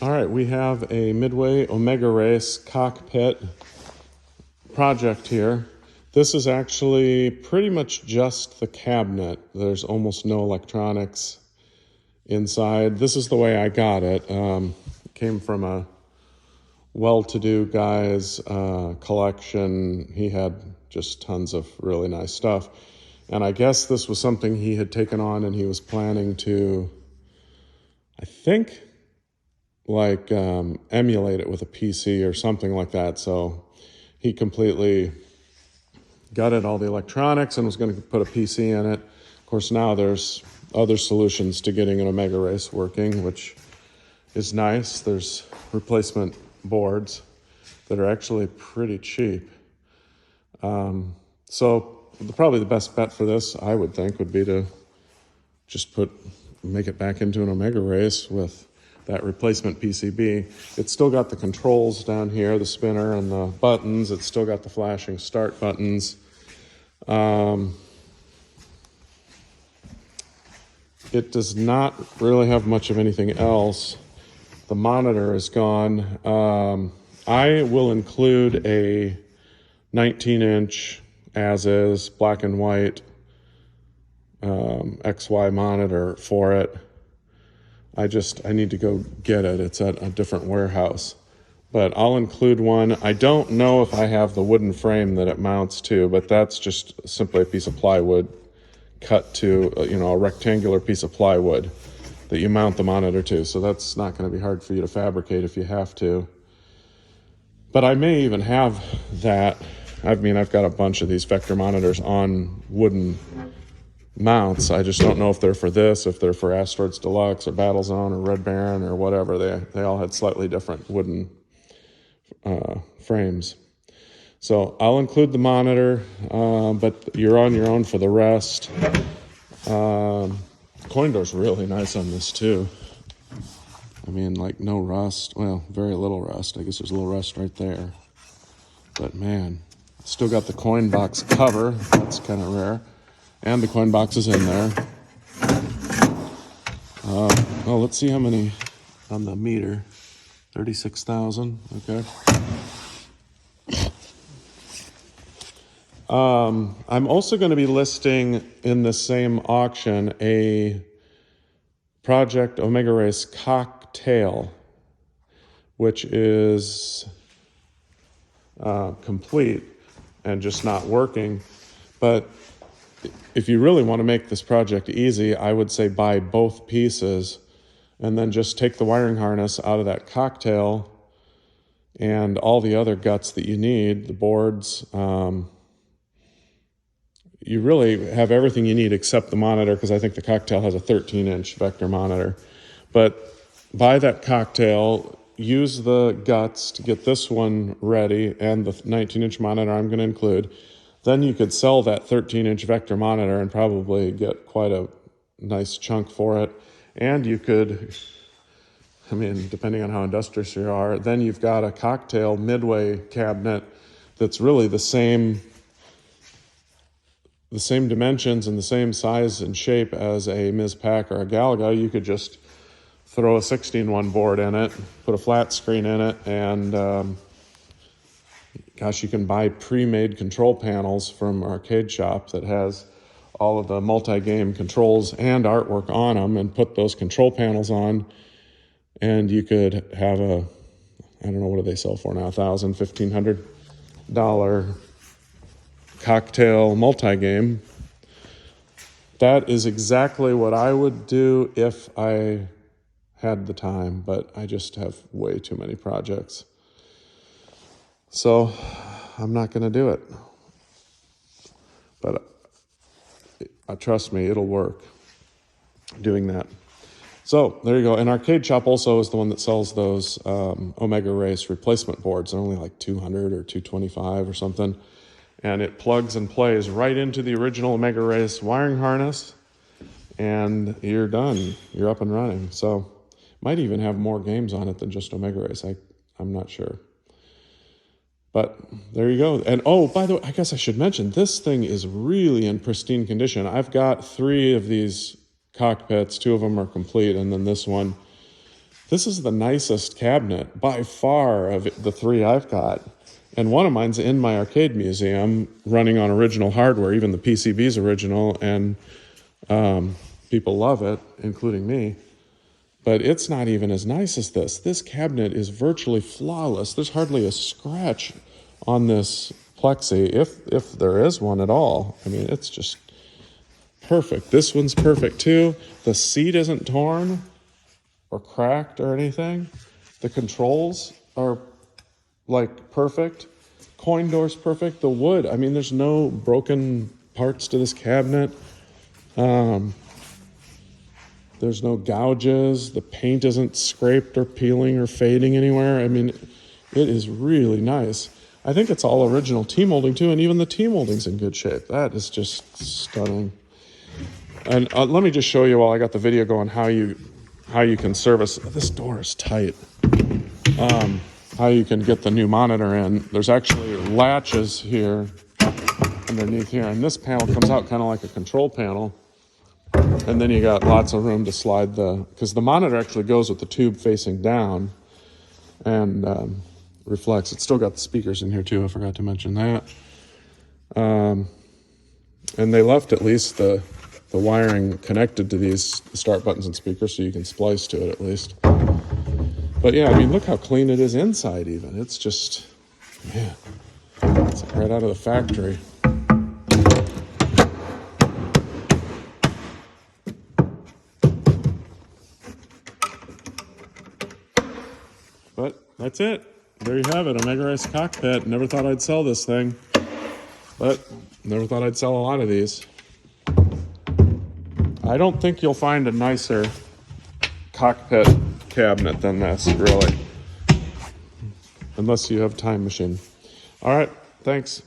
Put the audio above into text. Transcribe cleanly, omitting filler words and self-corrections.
All right, we have a Midway Omega Race cockpit project here. This is actually pretty much just the cabinet. There's almost no electronics inside. This is the way I got it. It came from a well-to-do guy's collection. He had just tons of really nice stuff. And I guess this was something he had taken on and he was planning to, I think, like emulate it with a PC or something like that. So he completely gutted all the electronics and was going to put a PC in it. Of course, now there's other solutions to getting an Omega Race working, which is nice. There's replacement boards that are actually pretty cheap. So probably the best bet for this, I would think, would be to just make it back into an Omega Race with that replacement PCB. It's still got the controls down here, the spinner and the buttons. It's still got the flashing start buttons. It does not really have much of anything else. The monitor is gone. I will include a 19-inch as-is black and white XY monitor for it. I need to go get it. It's at a different warehouse. But I'll include one. I don't know if I have the wooden frame that it mounts to, but that's just simply a piece of plywood cut to, a rectangular piece of plywood that you mount the monitor to. So that's not going to be hard for you to fabricate if you have to. But I may even have that. I've got a bunch of these vector monitors on wooden mounts. I just don't know if they're for this, if they're for Asteroids Deluxe or Battlezone or Red Baron or whatever. They all had slightly different wooden frames. So I'll include the monitor, but you're on your own for the rest. Coin door's really nice on this too. Like no rust. Well, very little rust. I guess there's a little rust right there. But man, still got the coin box cover. That's kind of rare. And the coin box is in there. Well, let's see how many on the meter. 36,000, okay. I'm also going to be listing in the same auction a Project Omega Race cocktail, which is complete and just not working. But if you really want to make this project easy, I would say buy both pieces and then just take the wiring harness out of that cocktail and all the other guts that you need, the boards. You really have everything you need except the monitor, because I think the cocktail has a 13-inch vector monitor. But buy that cocktail, use the guts to get this one ready, and the 19-inch monitor I'm going to include. Then you could sell that 13-inch vector monitor and probably get quite a nice chunk for it. And you could, depending on how industrious you are, then you've got a cocktail Midway cabinet that's really the same dimensions and the same size and shape as a Ms. Pack or a Galaga. You could just throw a 16-1 board in it, put a flat screen in it, and gosh, you can buy pre-made control panels from Arcade Shop that has all of the multi-game controls and artwork on them, and put those control panels on, and you could have I don't know, what do they sell for now, $1,000, $1,500 cocktail multi-game. That is exactly what I would do if I had the time, but I just have way too many projects. So I'm not going to do it. But trust me, it'll work doing that. So there you go. And Arcade Shop also is the one that sells those Omega Race replacement boards. They're only like 200 or 225 or something. And it plugs and plays right into the original Omega Race wiring harness. And you're done. You're up and running. So might even have more games on it than just Omega Race. I'm not sure. But there you go. And oh, by the way, I guess I should mention, this thing is really in pristine condition. I've got 3 of these cockpits. 2 of them are complete, and then this one This is the nicest cabinet by far of the three I've got. And one of mine's in my arcade museum running on original hardware, even the PCB's original, and people love it, including me. But it's not even as nice as this. This cabinet is virtually flawless. There's hardly a scratch on this plexi, if there is one at all. I mean, it's just perfect. This one's perfect too. The seat isn't torn or cracked or anything. The controls are like perfect. Coin door's perfect. The wood, I mean, there's no broken parts to this cabinet. There's no gouges. The paint isn't scraped or peeling or fading anywhere. I mean, it is really nice. I think it's all original T-molding too, and even the T-molding's in good shape. That is just stunning. And let me just show you while I got the video going how you can service. This door is tight. How you can get the new monitor in. There's actually latches here underneath here, and this panel comes out kind of like a control panel. And then you got lots of room to slide because the monitor actually goes with the tube facing down and reflects. It's still got the speakers in here too. I forgot to mention that. And they left at least the wiring connected to these start buttons and speakers so you can splice to it at least. But yeah, I mean, look how clean it is inside even. It's just, man, it's right out of the factory. But that's it. There you have it, Omega Race cockpit. Never thought I'd sell this thing, but never thought I'd sell a lot of these. I don't think you'll find a nicer cockpit cabinet than this, really. Unless you have a time machine. All right, thanks.